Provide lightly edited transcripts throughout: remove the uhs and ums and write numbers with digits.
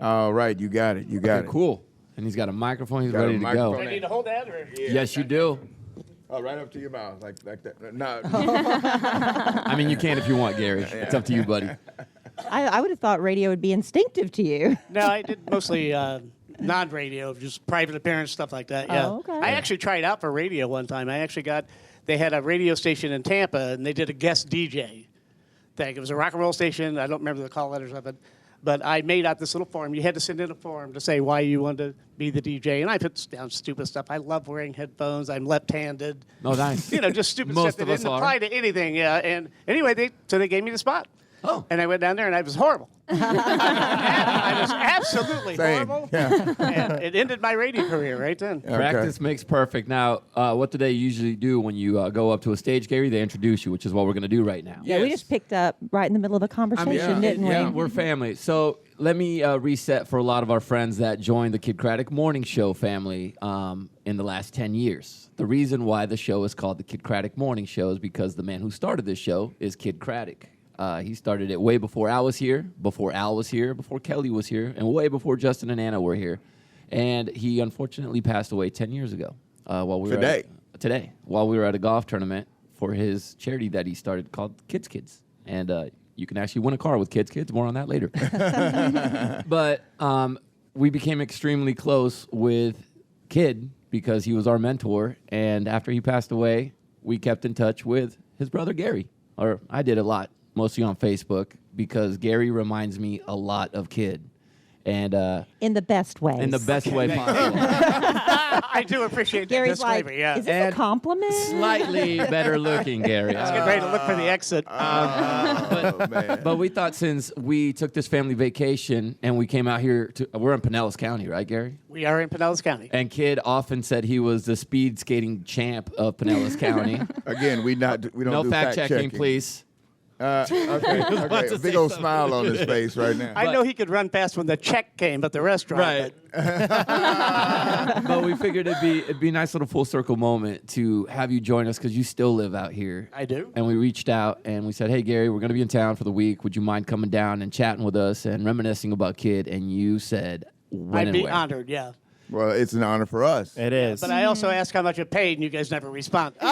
All right, you got it. You got it. Cool. And he's got a microphone. He's Got a ready to microphone. go. Do I need to hold that? Or? Yeah. Yes, you do. Oh, right up to your mouth, like that. No. I mean, you can if you want, Gary. It's up to you, buddy. I would have thought radio would be instinctive to you. No, I did mostly non-radio, just private appearance, stuff like that. Yeah. Oh, okay. I actually tried out for radio one time. They had a radio station in Tampa, and they did a guest DJ thing. It was a rock and roll station. I don't remember the call letters of it. But I made out this little form. You had to send in a form to say why you wanted to be the DJ. And I put down stupid stuff. I love wearing headphones. I'm left-handed. Oh, nice. Just stupid Most stuff that of us didn't are. apply to anything. Yeah. And anyway, so they gave me the spot. Oh. And I went down there, and I was horrible. I was absolutely Same. horrible. Yeah. And it ended my radio career right then. Practice makes perfect. Now, what do they usually do when you go up to a stage, Gary? They introduce you, which is what we're going to do right now. Yeah, we just picked up right in the middle of a conversation, didn't we? Yeah, we're family. So let me reset for a lot of our friends that joined the Kid Cradick Morning Show family in the last 10 years. The reason why the show is called the Kid Cradick Morning Show is because the man who started this show is Kid Cradick. He started it way before I was here, before Al was here, before Kelly was here, and way before Justin and Anna were here. And he unfortunately passed away 10 years ago. While we were while we were at a golf tournament for his charity that he started called Kids. And you can actually win a car with Kids. More on that later. But we became extremely close with Kid because he was our mentor. And after he passed away, we kept in touch with his brother Gary. Or I did a lot. Mostly on Facebook, because Gary reminds me a lot of Kid. And in the best way. In the best way possible. I do appreciate that Gary's disclaimer, like, yeah. is this a compliment? Slightly better looking, Gary. Let's get ready to look for the exit. But we thought since we took this family vacation and we came out here we're in Pinellas County, right, Gary? We are in Pinellas County. And Kid often said he was the speed skating champ of Pinellas County. Again, we don't no do fact checking, please. Okay. A big old smile on his face right now. I know he could run fast when the check came at the restaurant. Right. But we figured it'd be a nice little full circle moment to have you join us because you still live out here. I do. And we reached out and we said, hey, Gary, we're going to be in town for the week. Would you mind coming down and chatting with us and reminiscing about Kid? And you said, when I'd be and where? honored, yeah. Well, it's an honor for us. It is. But I also asked how much it paid, and you guys never respond. He's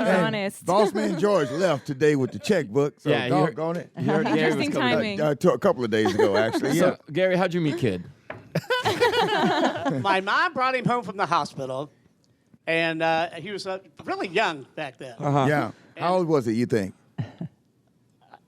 honest. Boss Man George left today with the checkbook. So Yeah, doggone it. You heard Gary was Interesting coming. timing. A couple of days ago, actually. So, Gary, how'd you meet Kid? My mom brought him home from the hospital, and he was really young back then. Yeah. How old was he, you think?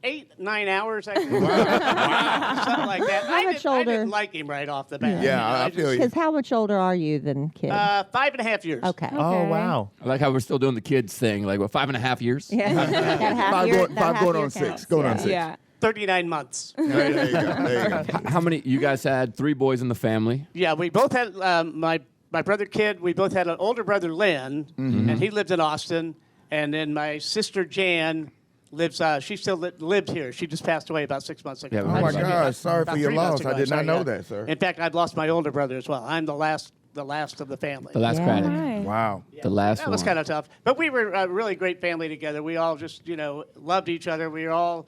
8, 9 hours, I think. Something like that. I didn't like him right off the bat. Yeah, I feel you. Because how much older are you than Kid? 5.5 years. Okay. Oh, wow. I like how we're still doing the kids thing, like, what, 5.5 years? Yeah. That half Five year- going- that five half going year on six. counts. Going on Yeah. six. Yeah. 39 months. There you go. There you go. How many? You guys had 3 boys in the family. Yeah, we both had my brother Kid. We both had an older brother Lynn, and he lived in Austin. And then my sister Jan lives. She still lived here. She just passed away about 6 months ago. Yeah, Oh, my gosh. Sorry About for your 3 months loss. I ago, did not sorry, know yeah. that, sir. In fact, I've lost my older brother as well. I'm the last of the family. The last Yeah. Cradick. Right. Wow. The last That one. was kind of tough. But we were a really great family together. We all just, loved each other. We all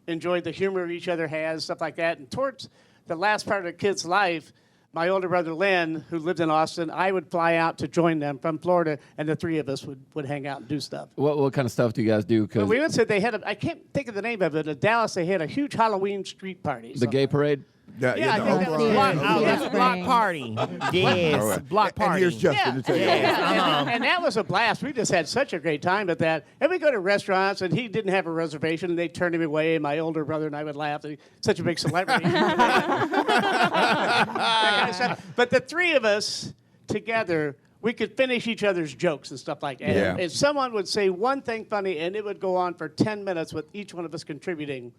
enjoyed the humor each other has, stuff like that. And towards the last part of the kid's life, my older brother Lynn, who lived in Austin, I would fly out to join them from Florida, and the 3 of us would hang out and do stuff. What kind of stuff do you guys do? Well, Because we went to, they had I can't think of the name of it, in Dallas, they had a huge Halloween street party. the gay parade. Yeah, I think that was Yeah. Block, Yeah. that's a block party. Yes, All right. block party. And here's Justin to tell you. And that was a blast. We just had such a great time at that. And we go to restaurants, and he didn't have a reservation, and they turned him away. And my older brother and I would laugh. He's such a big celebrity. That kind of stuff. But the 3 of us together, we could finish each other's jokes and stuff like that. Yeah. And someone would say one thing funny, and it would go on for 10 minutes with each one of us contributing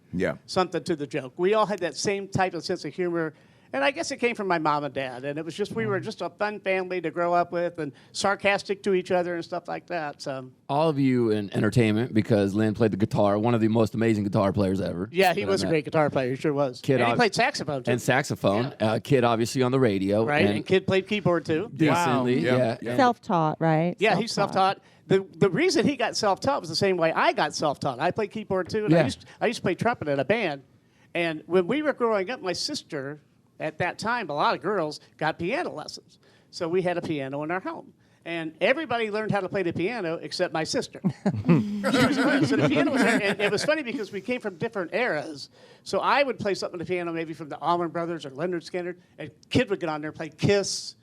something to the joke. We all had that same type of sense of humor. And I guess it came from my mom and dad. And it was just, we were just a fun family to grow up with and sarcastic to each other and stuff like that. So, All of you in entertainment, because Lynn played the guitar, one of the most amazing guitar players ever. yeah, he That I was a met. great guitar player. He sure was. Kid and he ob- played saxophone, too. And saxophone. Kid, obviously, on the radio. right? And Kid played keyboard, too. Decently, Wow. yeah. Yeah. Self-taught, right? Yeah, he's self-taught. The reason he got self-taught was the same way I got self-taught. I played keyboard, too. And Yeah. I used to play trumpet in a band. And when we were growing up, my sister, at that time, a lot of girls got piano lessons. So we had a piano in our home. And everybody learned how to play the piano except my sister. So the piano was there, and it was funny because we came from different eras. So I would play something on the piano, maybe from the Allman Brothers or Leonard Skinner, and Kid would get on there and play Kiss,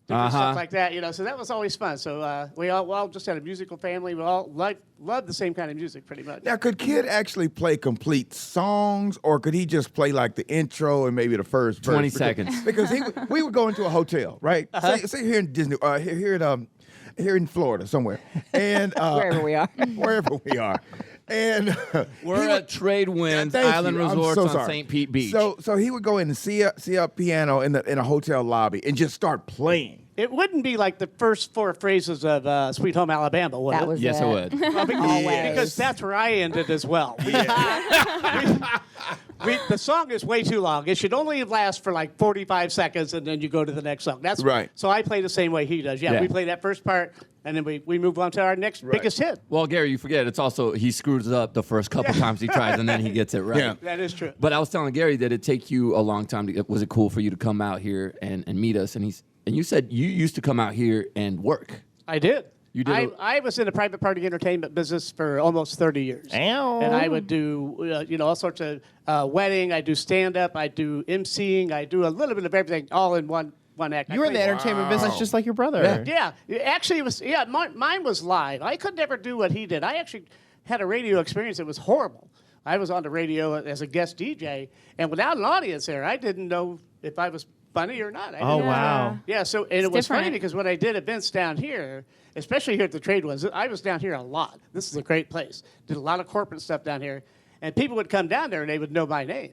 different stuff like that. So that was always fun. So we all just had a musical family. We all loved the same kind of music, pretty much. Now, could Kid actually play complete songs, or could he just play like the intro and maybe the first 20 verse? seconds. Because we would go into a hotel, right? Say here in Disney, here in Florida somewhere, and Wherever we are. wherever we are, and We're at Trade Winds Thank Island you. I'm Resorts so on sorry. St. Pete Beach. So he would go in and see a piano in a hotel lobby and just start playing. It wouldn't be like the first 4 phrases of Sweet Home Alabama, would That it? was yes, it would. Well, Always. because that's where I ended as well. The song is way too long. It should only last for like 45 seconds, and then you go to the next song. That's right. So I play the same way he does. Yeah, Yeah. we play that first part, and then we move on to our next biggest hit. Well, Gary, you forget it's also he screws up the first couple times he tries, and then he gets it right. Yeah. That is true. But I was telling Gary that it take you a long time to. Was it cool for you to come out here and meet us? And you said you used to come out here and work. I did. You did I was in the private party entertainment business for almost 30 years. Ow. And I would do, all sorts of wedding. I do stand-up. I do emceeing. I do a little bit of everything all in one act. You were in the entertainment business just like your brother. Yeah, actually, it was. Yeah, mine was live. I could never do what he did. I actually had a radio experience that was horrible. I was on the radio as a guest DJ, and without an audience there, I didn't know if I was funny or not. Oh, wow. Yeah, so and it was funny different. because when I did events down here, especially here at the Trade Winds, I was down here a lot. This is a great place. Did a lot of corporate stuff down here, and people would come down there and they would know my name,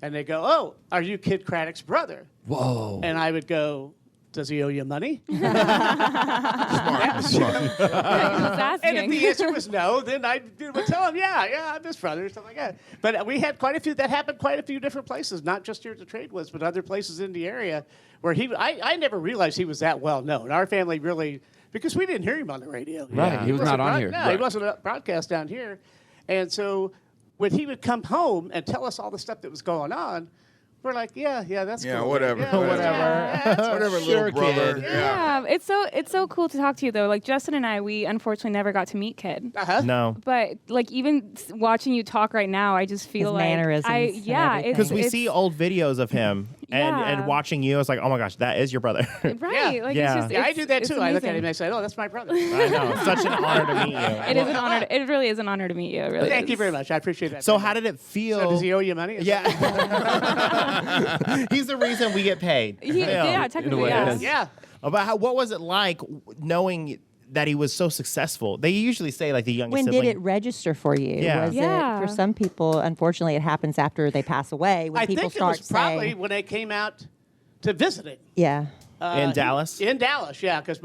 and they go, "Oh, are you Kid Cradick's brother?" Whoa. And I would go, "Does he owe you money?" He was asking. And if the answer was no, then I would tell him, yeah, I'm his brother, stuff like that. But we had quite a few, that happened quite a few different places, not just here at the Trade Winds, but other places in the area where I never realized he was that well known. Our family really, because we didn't hear him on the radio. Right, he was not on here. No, Right. he wasn't a broadcast down here. And so when he would come home and tell us all the stuff that was going on, we're like, yeah, that's Yeah, cool. whatever. Yeah, Whatever, Sure, little brother. kid. Yeah, it's so cool to talk to you though. Like Justin and I, we unfortunately never got to meet Kid. Uh-huh. No. But like even watching you talk right now, I just feel His like mannerisms and everything. Because we see old videos of him, and Yeah. watching you, it's like, oh my gosh, that is your brother. right. Yeah. Like Yeah. it's just Yeah, I it's- do that it's too. I look at amazing. him and I say, oh, that's my brother. I know. It's such an honor to meet you. It is an honor. It really is an honor to meet you. It really Thank you is. very much. I appreciate that. So how did it feel? So does he owe you money? Yeah. He's the reason we get paid. Yeah, technically, way, yes. Yeah. About what was it like knowing that he was so successful? They usually say like the youngest When sibling. did it register for you? Yeah. Was Yeah. it for some people? Unfortunately, it happens after they pass away. When I people think it start was probably saying, when I came out to visit him. "Yeah, in Dallas? In Dallas, yeah, because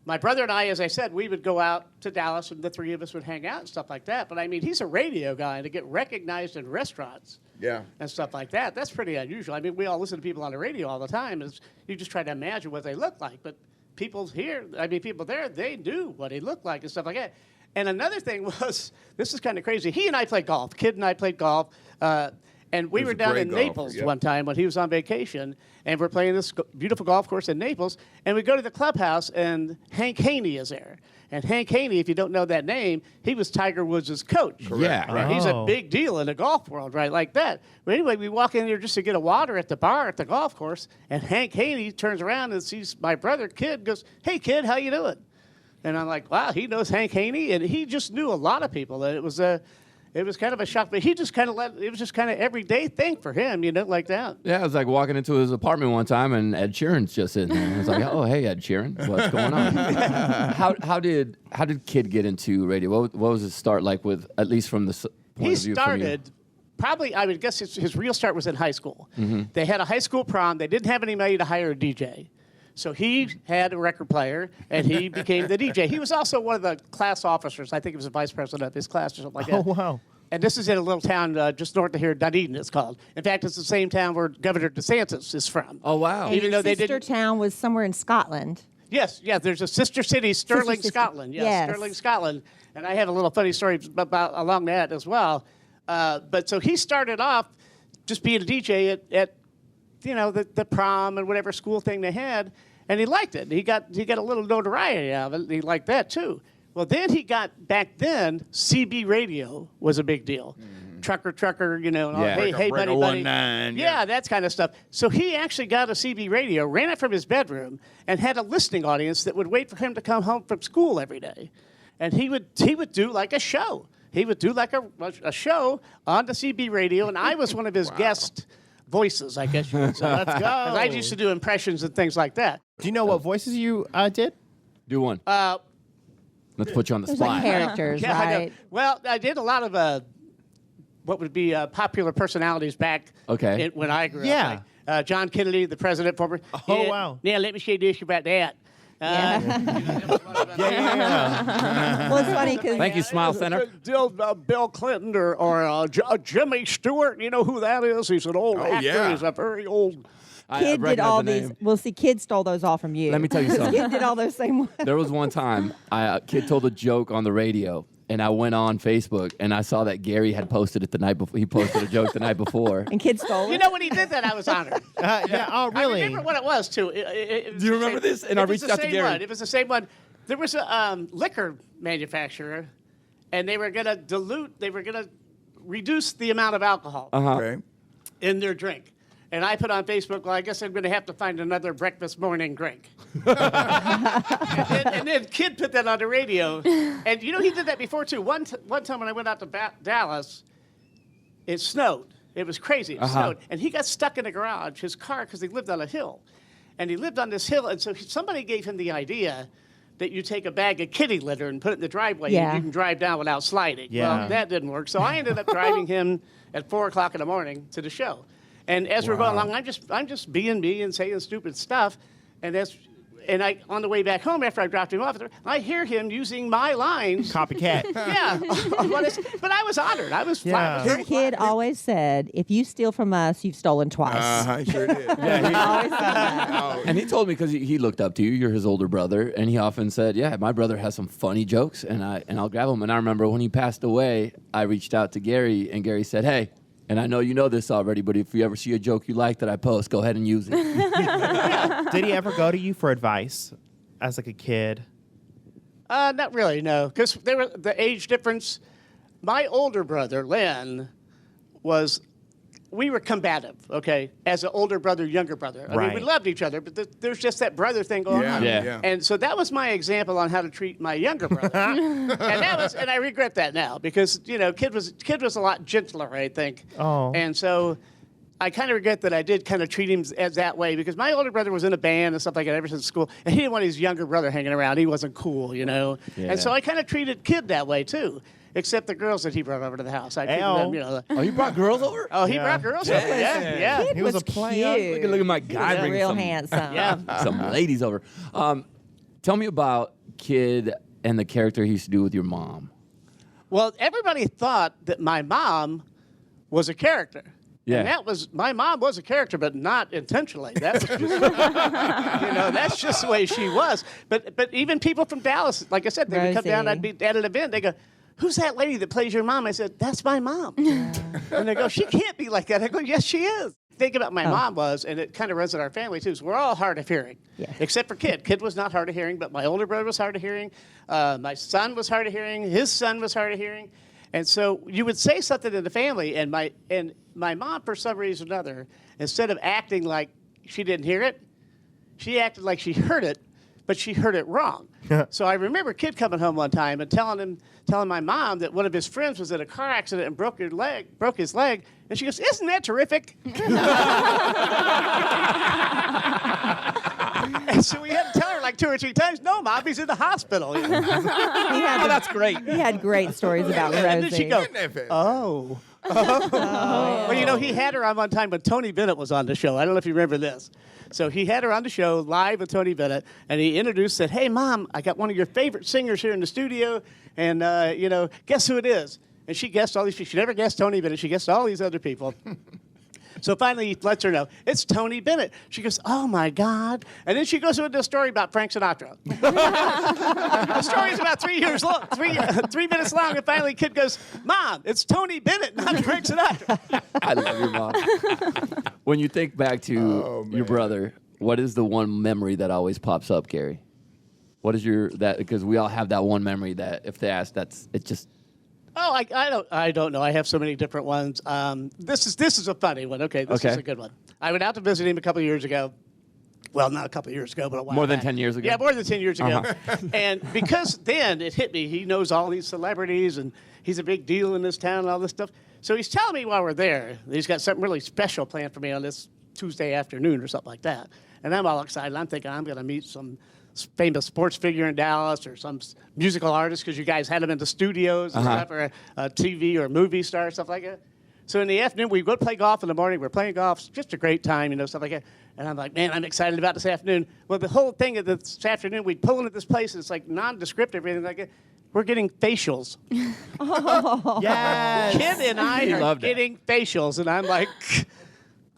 my brother and I, as I said, we would go out to Dallas and the three of us would hang out and stuff like that. But I mean, he's a radio guy, and to get recognized in restaurants Yeah. and stuff like that, that's pretty unusual. I mean, we all listen to people on the radio all the time. And you just try to imagine what they look like. But people there, they knew what he looked like and stuff like that. And another thing was, this is kind of crazy. He and I played golf. Kid and I played golf. And we He was were a down great in golfer, Naples yeah. one time when he was on vacation, and we're playing this beautiful golf course in Naples, and we go to the clubhouse, and Hank Haney is there. And Hank Haney, if you don't know that name, he was Tiger Woods' coach. Yeah, right. He's a Oh. big deal in the golf world, right, like that. But anyway, we walk in there just to get a water at the bar at the golf course, and Hank Haney turns around and sees my brother, Kid, goes, "Hey, Kid, how you doing?" And I'm like, wow, he knows Hank Haney, and he just knew a lot of people. And it was kind of a shock, but he just kind of it was just kind of everyday thing for him, like that. Yeah, it was like walking into his apartment one time and Ed Sheeran's just sitting there. I was like, "Oh, hey, Ed Sheeran, what's going on?" how did Kid get into radio? What was his start like? With at least from the point He of view started probably, I would guess his real start was in high school. Mm-hmm. They had a high school prom. They didn't have any money to hire a DJ. So he had a record player, and he became the DJ. He was also one of the class officers. I think he was the vice president of his class or something like that. Oh, wow. And this is in a little town just north of here, Dunedin, it's called. In fact, it's the same town where Governor DeSantis is from. Oh, wow. And Even your though they sister didn't- town was somewhere in Scotland." Yes, there's a sister city, Stirling, Sister city. Scotland. Yes, Yes. Stirling, Scotland. And I have a little funny story along that as well. But so he started off just being a DJ at the prom and whatever school thing they had, and he liked it. He got a little notoriety out of it. And he liked that too. Well, then back then, CB radio was a big deal. Trucker, and all, hey, buddy. 19, Yeah, that kind of stuff. So he actually got a CB radio, ran it from his bedroom, and had a listening audience that would wait for him to come home from school every day. And he would do like a show. He would do like a show on the CB radio, and I was one of his guest voices, I guess you would say. Let's go. 'Cause I used to do impressions and things like that. Do you know what voices you did? Do one. Let's put you on the There's spot. like characters, Yeah, I know. right? Well, I did a lot of what would be popular personalities back Okay. when I grew Yeah. up. Like, John Kennedy, the president, former. Oh, wow. Now, let me say this about that. Well, it's funny because Thank you, Smile Center. Bill Clinton or Jimmy Stewart, you know who that is? He's an old actor. yeah. He's a very old. I Kid did recognize all the these. name. Well, see, Kid stole those all from you. Let me tell you something. Kid did all those same ones. There was one time Kid told a joke on the radio, and I went on Facebook and I saw that Gary had posted it the night before. He posted a joke the night before. And Kid stole it. You know, when he did that, I was honored. Yeah. Oh, I really? remember what it was, too. Do you remember this? And I reached out to Gary. It was the same one. There was a liquor manufacturer, and they were going to reduce the amount of alcohol Okay. in their drink. And I put on Facebook, well, I guess I'm going to have to find another breakfast morning drink. and then Kid put that on the radio. And, he did that before, too. One time when I went out to Dallas, it snowed. It was crazy. It snowed. And he got stuck in the garage, his car, because he lived on a hill. And he lived on this hill. And so somebody gave him the idea that you take a bag of kitty litter and put it in the driveway Yeah. and you can drive down without sliding. Yeah. Well, that didn't work. So I ended up driving him at 4 o'clock in the morning to the show. And as we're going along, I'm just being me and saying stupid stuff. And on the way back home after I dropped him off, I hear him using my lines. Copycat. Yeah. But I was honored. I was Yeah. very His Kid always said, "If you steal from us, you've stolen twice." He sure did. He always said that. And he told me because he looked up to you. You're his older brother, and he often said, "Yeah, my brother has some funny jokes, and I'll grab them." And I remember when he passed away, I reached out to Gary, and Gary said, "Hey." And I know you know this already, but if you ever see a joke you like that I post, go ahead and use it. Did he ever go to you for advice as like a kid? Not really, no. Because the age difference. My older brother, Len, we were combative, okay, as an older brother, younger brother. I mean, we Right. loved each other, but there's just that brother thing going on. Yeah. And so that was my example on how to treat my younger brother. and I regret that now because, Kid was a lot gentler, I think. Oh. And so I kind of regret that I did kind of treat him as that way because my older brother was in a band and stuff like that ever since school, and he didn't want his younger brother hanging around. He wasn't cool, Yeah. And so I kind of treated Kid that way, too. Except the girls that he brought over to the house. I treated them, Oh, you brought girls over? Oh, he Yeah. brought girls over. Yeah. Kid He was a cute. player. Look at my guy He was bringing real some, handsome. Yeah. some ladies over. Tell me about Kid and the character he used to do with your mom. Well, everybody thought that my mom was a character. Yeah. And my mom was a character, but not intentionally. That was just, that's just the way she was. But even people from Dallas, like I said, they would come down, Rosie. I'd be at an event, they go, "Who's that lady that plays your mom?" I said, "That's my mom." And they go, "She can't be like that." I go, "Yes, she is." Think about my mom was, and it kind of runs in our family too, so we're all hard of hearing. Yeah. Except for Kid. Kid was not hard of hearing, but my older brother was hard of hearing. My son was hard of hearing. His son was hard of hearing. And so you would say something in the family, and my mom, for some reason or another, instead of acting like she didn't hear it, she acted like she heard it, but she heard it wrong. So I remember Kid coming home one time and telling my mom that one of his friends was in a car accident and broke his leg, and she goes, "Isn't that terrific?" And so we had to tell her like 2 or 3 times, "No, Mom, he's in the hospital." He had That's great. He had great stories about And then Rosie. she go, Isn't that fast? "Oh." Well, he had her on one time when Tony Bennett was on the show. I don't know if you remember this. So he had her on the show live with Tony Bennett, and he introduced, said, "Hey, Mom, I got one of your favorite singers here in the studio, and, guess who it is?" And she guessed all these people. She never guessed Tony Bennett. She guessed all these other people. So finally, he lets her know, it's Tony Bennett. She goes, oh, my God. And then she goes into a story about Frank Sinatra. The story's about 3 years long, 3 minutes long, and finally, kid goes, Mom, it's Tony Bennett, not Frank Sinatra. I love your mom. When you think back to your brother, what is the one memory that always pops up, Gary? What is because we all have that one memory that if they ask, it just. Oh, I don't know. I have so many different ones. This is a funny one. Okay, this is a good one. I went out to visit him a couple of years ago. Well, not a couple of years ago, but a while More than back. 10 years ago? Yeah, more than 10 years ago. And because then it hit me, he knows all these celebrities, and he's a big deal in this town and all this stuff. So he's telling me while we're there, he's got something really special planned for me on this Tuesday afternoon or something like that. And I'm all excited. I'm thinking I'm going to meet some famous sports figure in Dallas or some musical artist because you guys had him in the studios and stuff, or a TV or a movie star, stuff like that. So in the afternoon, we go play golf in the morning. We're playing golf. It's just a great time, stuff like that. And I'm like, man, I'm excited about this afternoon. Well, the whole thing of this afternoon, we pull into this place, and it's like nondescript, everything like that. We're getting facials. Yes. Kid and I are getting facials, and I'm like,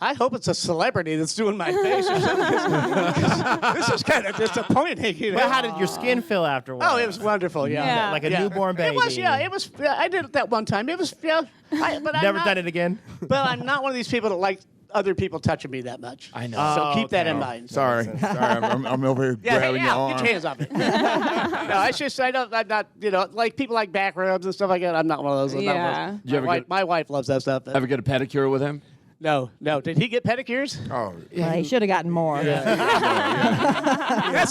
I hope it's a celebrity that's doing my face or something. This is kind of disappointing. Well, how did your skin feel afterwards? Oh, it was wonderful. Yeah, Like a newborn baby. It was. Yeah, it was. I did it that one time. It was. Yeah, but Never done it again. But I'm not one of these people that like other people touching me that much. I know. So keep that in mind. Sorry. I'm over here grabbing your arm. Get your hands off me. No, it's just I'm not like people like back rubs and stuff like that. I'm not one of those. I'm not one of those. Did you ever My wife loves that stuff. Ever get a pedicure with him? No. Did he get pedicures? Oh, Well, he should have gotten more. That's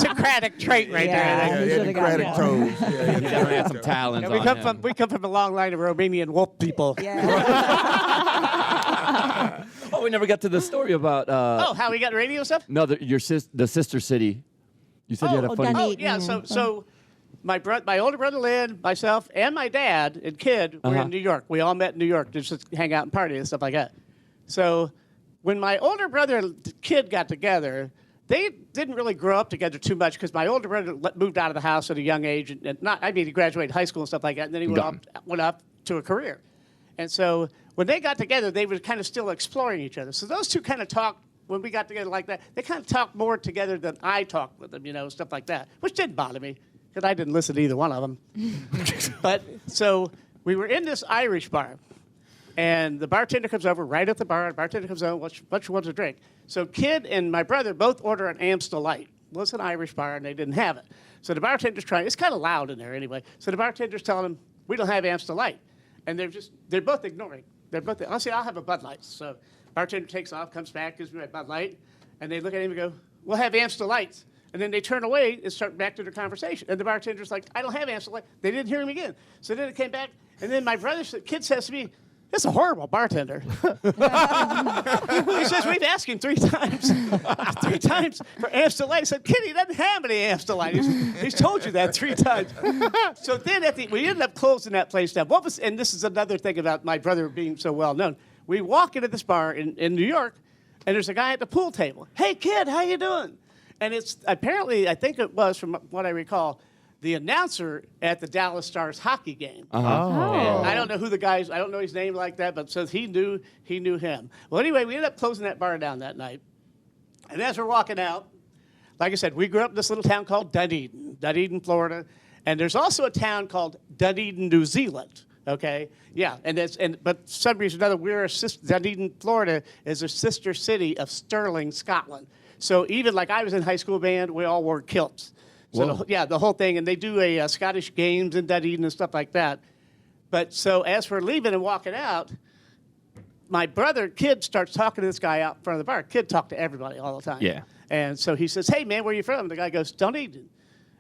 a Cradick trait right Yeah. there. He should've the gotten Cradick more. toes. He definitely had some talents We on come him. from a long line of Romanian wolf people. Yeah. Oh, we never got to the story about. How we got radio stuff? No, the sister city. You said you had a funny. Dunedin. Yeah. So my older brother Lynn, myself, and my dad and kid were in New York. We all met in New York to just hang out and party and stuff like that. So when my older brother and kid got together, they didn't really grow up together too much because my older brother moved out of the house at a young age, and he graduated high school and stuff like that, and then he went up to a career. And so when they got together, they were kind of still exploring each other. So those two kind of talked, when we got together like that, they kind of talked more together than I talked with them, stuff like that, which didn't bother me because I didn't listen to either one of them. But so we were in this Irish bar, and the bartender comes over right at the bar. The bartender comes over, what you want to drink? So kid and my brother both order an Amstel Light. Well, it's an Irish bar, and they didn't have it. So the bartender's trying. It's kind of loud in there anyway. So the bartender's telling them, we don't have Amstel Light. And they're both ignoring. I'll say, I'll have a Bud Light. So bartender takes off, comes back, gives me my Bud Light, and they look at him and go, we'll have Amstel Lights. And then they turn away and start back to their conversation. And the bartender's like, I don't have Amstel Light. They didn't hear him again. So then it came back, and then my kid says to me, that's a horrible bartender. He says, we've asked him 3 times. 3 times for Amstel Light. I said, kid, he doesn't have any Amstel Light. He's told you that 3 times. So then we ended up closing that place down. And this is another thing about my brother being so well known. We walk into this bar in New York, and there's a guy at the pool table. Hey, kid, how you doing? And it's apparently, I think it was, from what I recall, the announcer at the Dallas Stars hockey game. And I don't know who the guy is. I don't know his name like that, but says he knew him. Well, anyway, we ended up closing that bar down that night. And as we're walking out, like I said, we grew up in this little town called Dunedin, Florida. And there's also a town called Dunedin, New Zealand. Okay, yeah, but for some reason or another, Dunedin, Florida is a sister city of Stirling, Scotland. So even like I was in high school band, we all wore kilts. So the whole thing, and they do a Scottish games in Dunedin and stuff like that. But so as we're leaving and walking out, my brother, kid, starts talking to this guy out in front of the bar. Kid talked to everybody all the time. Yeah. And so he says, hey, man, where are you from? And the guy goes, Dunedin.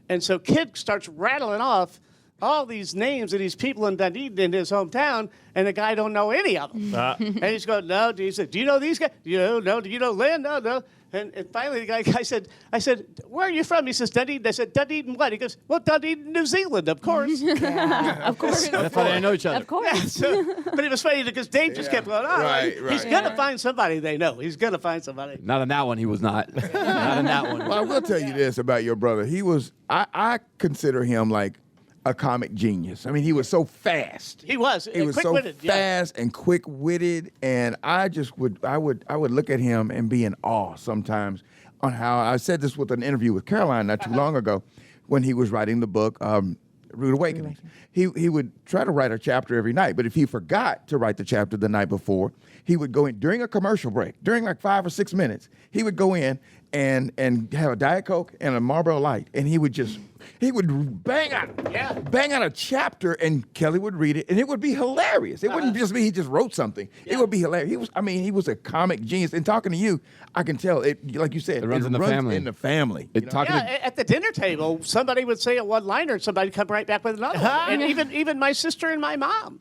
And so kid starts rattling off all these names of these people in Dunedin in his hometown, and the guy don't know any of them. And he's going, no. He said, do you know these guys? No. Do you know Lynn? No. And finally, the guy said, where are you from? He says, Dunedin. I said, Dunedin what? He goes, well, Dunedin, New Zealand, of course. Of course. That's why they know each other. Of course. But it was funny because Dave just kept going on. Right. He's going to find somebody they know. He's going to find somebody. Not in that one, he was not. Not in that one. Well, I will tell you this about your brother. He was, I consider him like a comic genius. I mean, he was so fast. He was. He was so quick-witted, yeah. fast and quick-witted, and I would look at him and be in awe sometimes on how I said this with an interview with Caroline not too long ago when he was writing the book Rude Awakenings. He would try to write a chapter every night, but if he forgot to write the chapter the night before, he would go in during a commercial break, during like 5 or 6 minutes. He would go in and have a Diet Coke and a Marlboro Light, and he would bang out a chapter, and Kelly would read it, and it would be hilarious. It wouldn't just be he just wrote something. It would be hilarious. He was a comic genius. And talking to you, I can tell it. Like you said, It runs in the family. In the family. It talking Yeah, at the dinner table, somebody would say a one-liner, and somebody would come right back with another one. And even my sister and my mom.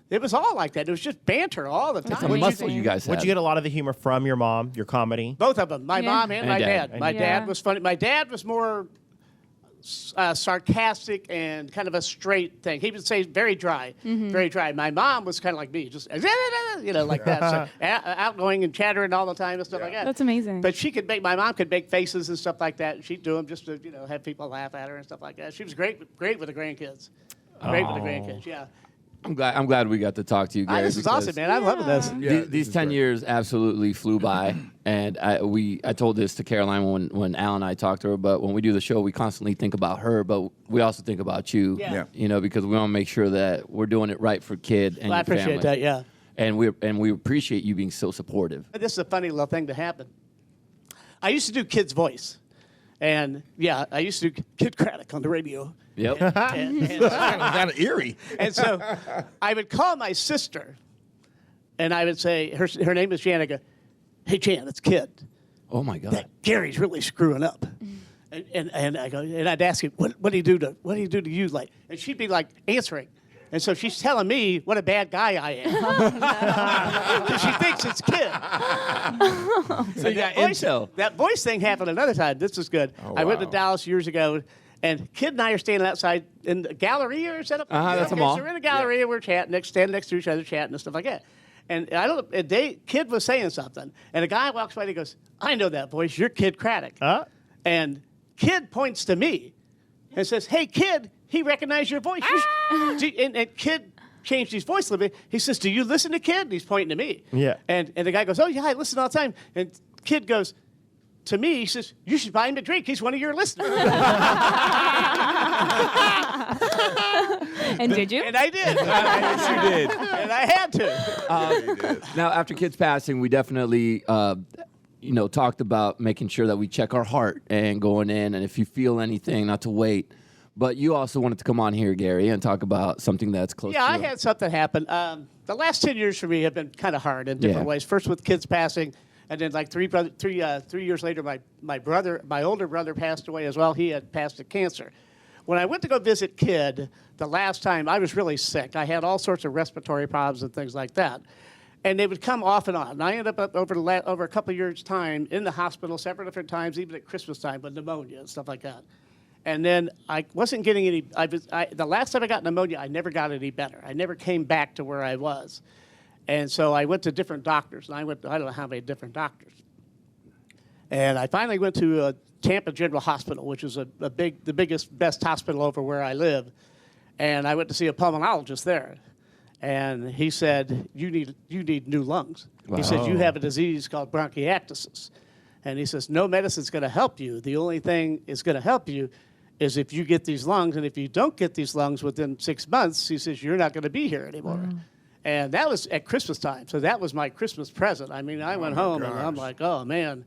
It was all like that. It was just banter all the time. It's a muscle you guys had. Would you get a lot of the humor from your mom, your comedy? Both of them, my mom and my dad. dad. My dad was funny. My dad was more sarcastic and kind of a straight thing. He would say very dry, very dry. My mom was kind of like me, just like that, so, outgoing and chattering all the time and stuff like that. That's amazing. But my mom could make faces and stuff like that, and she'd do them just to have people laugh at her and stuff like that. She was great with the grandkids. Great with the grandkids, yeah. I'm glad we got to talk to you, Gary. This is awesome, man. I'm loving this. Yeah, These 10 years absolutely flew by, and I told this to Caroline when Al and I talked to her. But when we do the show, we constantly think about her, but we also think about you. Yeah. Because we want to make sure that we're doing it right for Kid and Well, I your appreciate family. that, yeah. And we appreciate you being so supportive. But this is a funny little thing to happen. I used to do Kid's voice, and I used to do Kid Cradick on the radio. Yep. And kind of eerie. And so I would call my sister, and I would say, her name is Jan. I go, "Hey, Jan, it's Kid. Oh my God. That Gary's really screwing up." And I go, and I'd ask him, what did he do to you? Like, and she'd be like answering. And so she's telling me what a bad guy I am. Because she thinks it's Kid. So you got intel. That voice thing happened another time. This is good. I went to Dallas years ago, and Kid and I are standing outside in the Galleria or set up. That's a mall. So we're in the Galleria, we're chatting, standing next to each other, chatting and stuff like that. And Kid was saying something, and a guy walks by and he goes, "I know that voice. You're Kid Cradick." And Kid points to me and says, "Hey, Kid, he recognized your voice." And Kid changed his voice a little bit. He says, "Do you listen to Kid?" And he's pointing to me. Yeah. And the guy goes, "Oh, yeah, I listen all the time." And Kid goes, to me, he says, "You should buy him a drink. He's one of your listeners." And did you? And I did. Yes, you did. And I had to. Now, after Kid's passing, we definitely, talked about making sure that we check our heart and going in, and if you feel anything, not to wait. But you also wanted to come on here, Gary, and talk about something that's close to Yeah, I you. had something happen. The last 10 years for me have been kind of hard in different ways. First with Kid's passing, and then like 3 years later, my older brother passed away as well. He had passed of cancer. When I went to go visit Kid the last time, I was really sick. I had all sorts of respiratory problems and things like that. And they would come off and on. And I ended up over a couple of years' time in the hospital several different times, even at Christmas time with pneumonia and stuff like that. And then I wasn't getting any. The last time I got pneumonia, I never got any better. I never came back to where I was. And so I went to different doctors. And I don't know how many different doctors. And I finally went to Tampa General Hospital, which is the biggest, best hospital over where I live. And I went to see a pulmonologist there. And he said, you need new lungs. Wow. He said, you have a disease called bronchiectasis. And he says, no medicine's going to help you. The only thing is going to help you is if you get these lungs. And if you don't get these lungs within 6 months, he says, you're not going to be here anymore. Wow. And that was at Christmas time. So that was my Christmas present. I mean, I went home and I'm like, oh, man.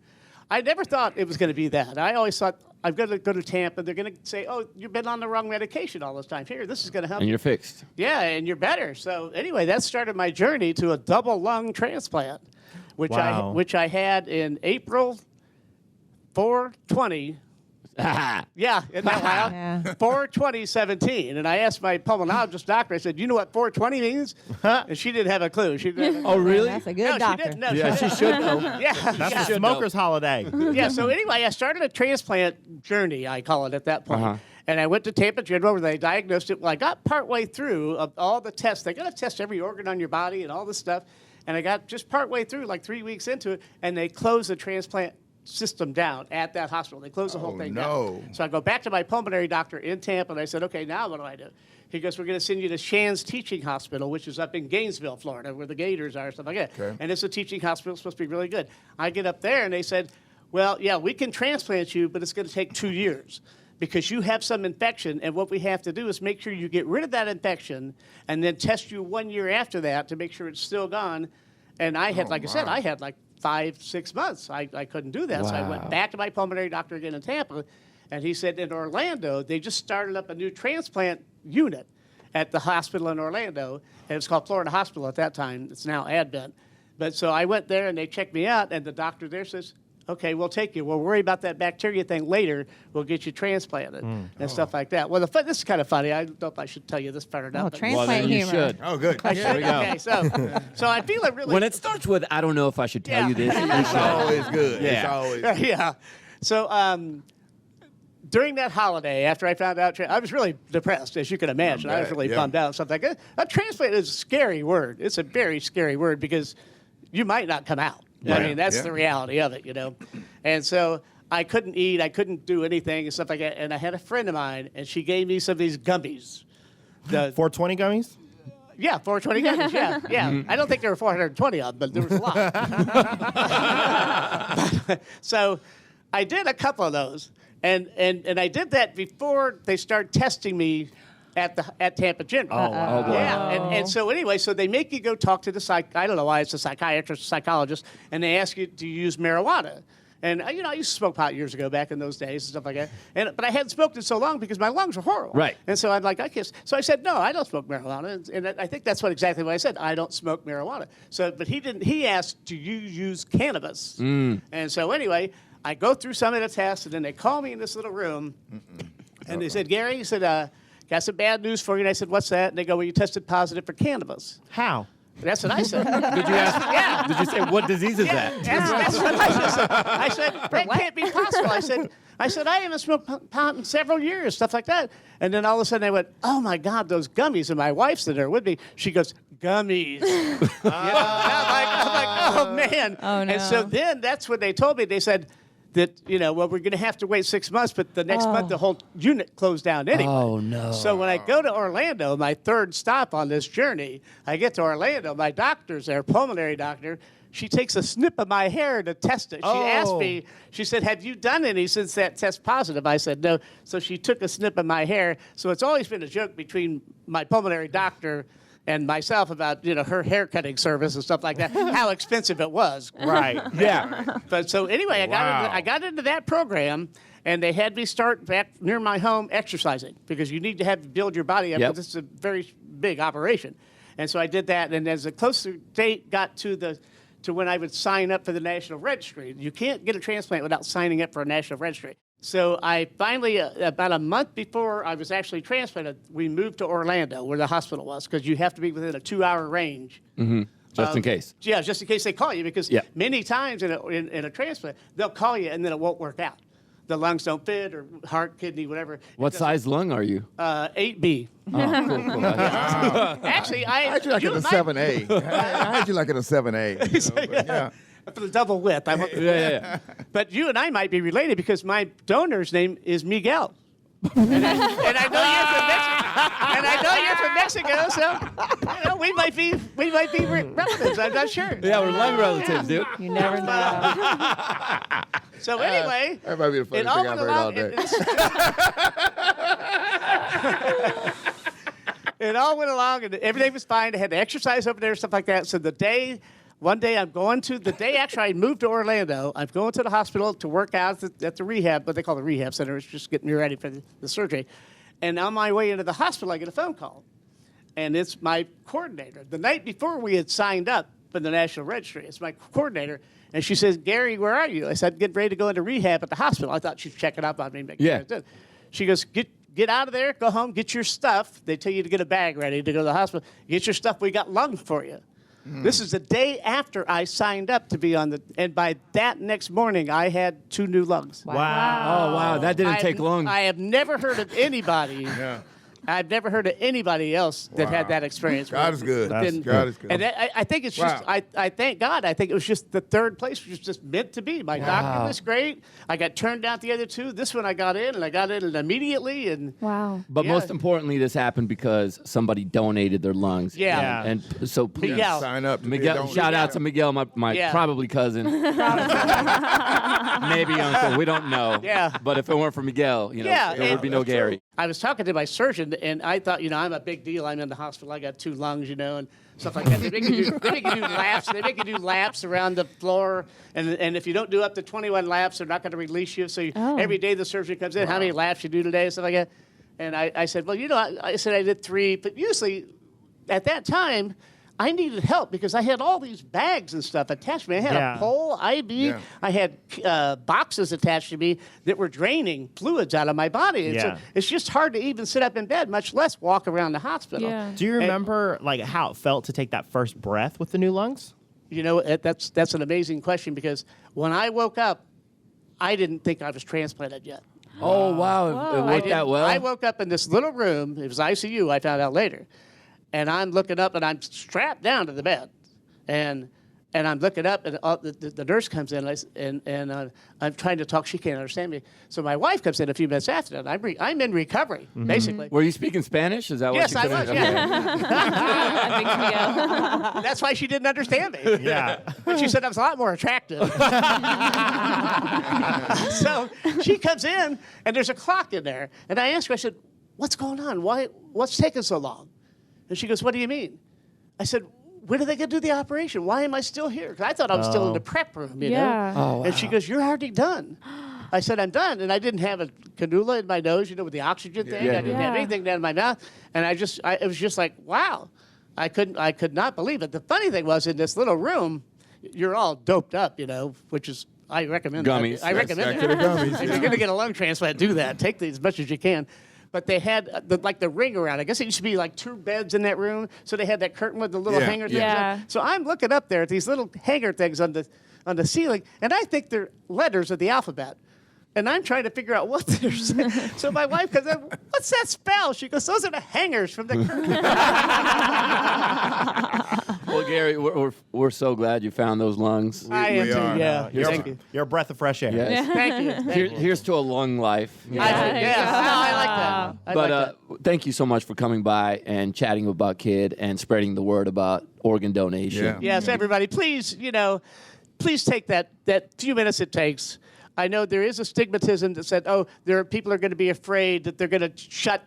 I never thought it was going to be that. I always thought, I've got to go to Tampa. They're going to say, oh, you've been on the wrong medication all this time. Here, this is going to help And you're fixed. Yeah, and you're better. So anyway, that started my journey to a double lung transplant, which I had in April 4/20. Yeah, isn't that wild? Yeah. 4/20/17. And I asked my pulmonologist doctor, I said, you know what 4/20 means? And she didn't have a clue. She didn't have Oh, really? That's a good no, doctor. She didn't. No, Yeah, she should know. Yeah. That's a smoker's holiday. Yeah, so anyway, I started a transplant journey, I call it at that point. And I went to Tampa General where they diagnosed it. Well, I got partway through of all the tests. They got to test every organ on your body and all this stuff. And I got just partway through, like 3 weeks into it, and they closed the transplant system down at that hospital. They closed the whole thing no. down. So I go back to my pulmonary doctor in Tampa, and I said, okay, now what do I do? He goes, we're going to send you to Shands Teaching Hospital, which is up in Gainesville, Florida, where the Gators are, stuff like that. Okay. And it's a teaching hospital. It's supposed to be really good. I get up there, and they said, well, yeah, we can transplant you, but it's going to take 2 years because you have some infection, and what we have to do is make sure you get rid of that infection and then test you 1 year after that to make sure it's still gone. And I had, I said, I had like 5-6 months. I couldn't do that. So I went back to my pulmonary doctor again in Tampa, and he said in Orlando, they just started up a new transplant unit at the hospital in Orlando, and it's called Florida Hospital at that time. It's now Advent. But so I went there, and they checked me out, and the doctor there says, okay, we'll take you. We'll worry about that bacteria thing later. We'll get you transplanted and stuff like that. Well, this is kind of funny. I don't know if I should tell you this part or not. Oh, but- transplant you humor. should. Oh, good. There we go. Okay, so I feel it really. When it starts with, I don't know if I should tell Yeah. you this. It's always good. It's Yeah. always Yeah. So during that holiday, after I found out, I was really depressed, as you can imagine. I was really bummed out and stuff like that. A transplant is a scary word. It's a very scary word because you might not come out. I mean, that's the reality of it, And so I couldn't eat. I couldn't do anything and stuff like that. And I had a friend of mine, and she gave me some of these gummies. The 420 gummies? Yeah, 420 gummies, yeah. I don't think there were 420 of them, but there was a lot. So I did a couple of those, and I did that before they started testing me at Tampa General. Oh, wow. Yeah, and so anyway, so they make you go talk to the I don't know why it's a psychiatrist, or psychologist, and they ask you to use marijuana. And I used to smoke pot years ago, back in those days and stuff like that. But I hadn't smoked in so long because my lungs were horrible. Right. And so I'm like, so I said, no, I don't smoke marijuana. And I think that's exactly what I said. I don't smoke marijuana. So, but he didn't. He asked, do you use cannabis? And so anyway, I go through some of the tests, and then they call me in this little room, and they said, Gary, he said, got some bad news for you. And I said, what's that? And they go, well, you tested positive for cannabis. How? That's what I said. Did you ask? Yeah. Did you say what disease is that? That's what I said. I said, that can't be possible. I said, I haven't smoked pot in several years, stuff like that. And then all of a sudden they went, oh my God, those gummies. And my wife's there with me. She goes, gummies. I'm like, oh man. Oh, no. And so then that's what they told me. They said that, well, we're going to have to wait 6 months, but the next month the whole unit closed down anyway. Oh, no. So when I go to Orlando, my third stop on this journey, I get to Orlando, my doctor's there, pulmonary doctor. She takes a snip of my hair to test it. She asked me, she said, have you done any since that test positive? I said, no. So she took a snip of my hair. So it's always been a joke between my pulmonary doctor and myself about, her hair cutting service and stuff like that, how expensive it was. Right. Yeah. But so anyway, I got into that program, and they had me start back near my home exercising because you need to build your body up. Yep. This is a very big operation. And so I did that, and as the closer date got to when I would sign up for the National Registry, you can't get a transplant without signing up for a National Registry. So I finally, about a month before I was actually transplanted, we moved to Orlando, where the hospital was, because you have to be within a 2-hour range. Just in case. Yeah, just in case they call you, because Yeah. many times in a transplant, they'll call you and then it won't work out. The lungs don't fit, or heart, kidney, whatever. What size lung are you? 8B. Oh, cool. Actually, I had you like at a 7A. I had you like at a 7A. Yeah. For the double width. Yeah. But you and I might be related because my donor's name is Miguel. and I know you're from Mexico. So we might be relatives. I'm not sure. Yeah, we're lung relatives, dude. You never know. So anyway, That might be the it funniest all thing went I've heard all along. day. It all went along, and everything was fine. I had to exercise over there, stuff like that. So one day after I moved to Orlando, I'm going to the hospital to work out at the rehab, what they call the rehab center. It's just getting me ready for the surgery. And on my way into the hospital, I get a phone call. And it's my coordinator. The night before we had signed up for the National Registry, it's my coordinator. And she says, Gary, where are you? I said, getting ready to go into rehab at the hospital. I thought she was checking up on me. Making sure I did. She goes, get out of there, go home, get your stuff. They tell you to get a bag ready to go to the hospital. Get your stuff. We got lungs for you. This is the day after I signed up to be and by that next morning, I had 2 new lungs. Wow. Oh, wow. That didn't take long. I have never heard of anybody I've never heard of anybody else that had Wow. that experience. God is good. Then- God is good. And I think it's just, Wow. I thank God. I think it was just the third place was just meant to be. My doctor was great. I got turned down the other two. This one I got in, and I got in immediately. And Wow. But Yeah. most importantly, this happened because somebody donated their lungs. Yeah. Yeah. And so please, Miguel. Sign up. To be a Miguel, donor. shout out to Miguel, my Yeah. probably cousin. Maybe uncle. We don't know. Yeah. But if it weren't for Miguel, Yeah, there would be no that's true. Gary. I was talking to my surgeon, and I thought, I'm a big deal. I'm in the hospital. I got 2 lungs, and stuff like that. They make you do laps. They make you do laps around the floor, and if you don't do up to 21 laps, they're not going to release you. So every day the surgeon comes in, how many laps you do today, stuff like that. And I said, well, I said I did 3, but usually at that time, I needed help because I had all these bags and stuff attached to me. I had Yeah. a pole, IV. Yeah. I had boxes attached to me that were draining fluids out of my body. And so Yeah. it's just hard to even sit up in bed, much less walk around the hospital. Yeah. Do you remember like how it felt to take that first breath with the new lungs? That's an amazing question because when I woke up, I didn't think I was transplanted yet. Oh, wow. It Whoa. worked that well? I woke up in this little room. It was ICU. I found out later. And I'm looking up, and I'm strapped down to the bed. And I'm looking up, and the nurse comes in, and I'm trying to talk. She can't understand me. So my wife comes in a few minutes after that. I'm in recovery, basically. Were you speaking Spanish? Is that what Yes, you I said? was, Okay. yeah. Thanks, Miguel. That's why she didn't understand me. Yeah. But she said I was a lot more attractive. So she comes in, and there's a clock in there. And I asked her, I said, what's going on? What's taking so long? And she goes, what do you mean? I said, when are they going to do the operation? Why am I still here? Because I thought I was still in the prep room, Yeah. know? And she goes, you're already done. I said, I'm done. And I didn't have a cannula in my nose, with the oxygen thing. Yeah. I didn't have Yeah. anything down in my mouth. And it was just like, wow. I could not believe it. The funny thing was, in this little room, you're all doped up, which is, I recommend Gummies. I recommend Back to the it. gummies. If you're going to get a lung transplant, do that. Take as much as you can. But they had the ring around. I guess it used to be like 2 beds in that room. So they had that curtain with the little Yeah. hanger things. Yeah. So I'm looking up there at these little hanger things on the ceiling, and I think they're letters of the alphabet. And I'm trying to figure out what they're saying. So my wife comes in, what's that spell? She goes, those are the hangers from the curtain. Well, Gary, we're so glad you found those lungs. I am we too, are. yeah. You're, Thank you. you're a breath of fresh air. Yes. Thank you. Thank you. Here's to a lung life. I like that. I But like that. thank you so much for coming by and chatting about Kid and spreading the word about organ donation. Yeah. Yes, everybody, please, please take that few minutes it takes. I know there is a stigmatism that said, people are going to be afraid that they're going to shut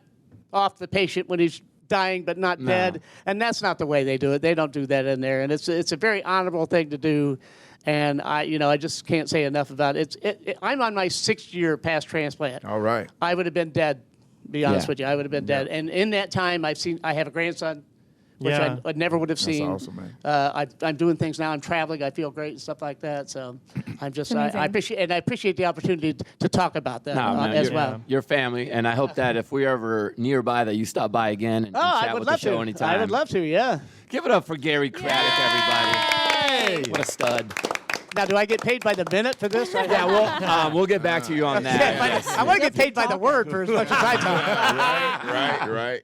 off the patient when he's dying but not dead, and that's not the way they do it. They don't do that in there, and it's a very honorable thing to do. And I just can't say enough about it. I'm on my 6th year past transplant. All right. I would have been dead. Be honest Yeah. with you, I would have been dead. And in that time, I have a grandson, which Yeah. I never would have seen. awesome, man. I'm doing things now. I'm traveling. I feel great and stuff like that. So I'm just I amazing. appreciate the opportunity to talk about that as well. Your family, and I hope that if we're ever nearby, that you stop by again and Oh, chat I would with the love show to. anytime. I would love to. Yeah. Give it up for Gary Cradick, everybody. What a stud. Now, do I get paid by the minute for this? Yeah, we'll get back to you on that. I want to get paid by the word for as much as I talk. Right.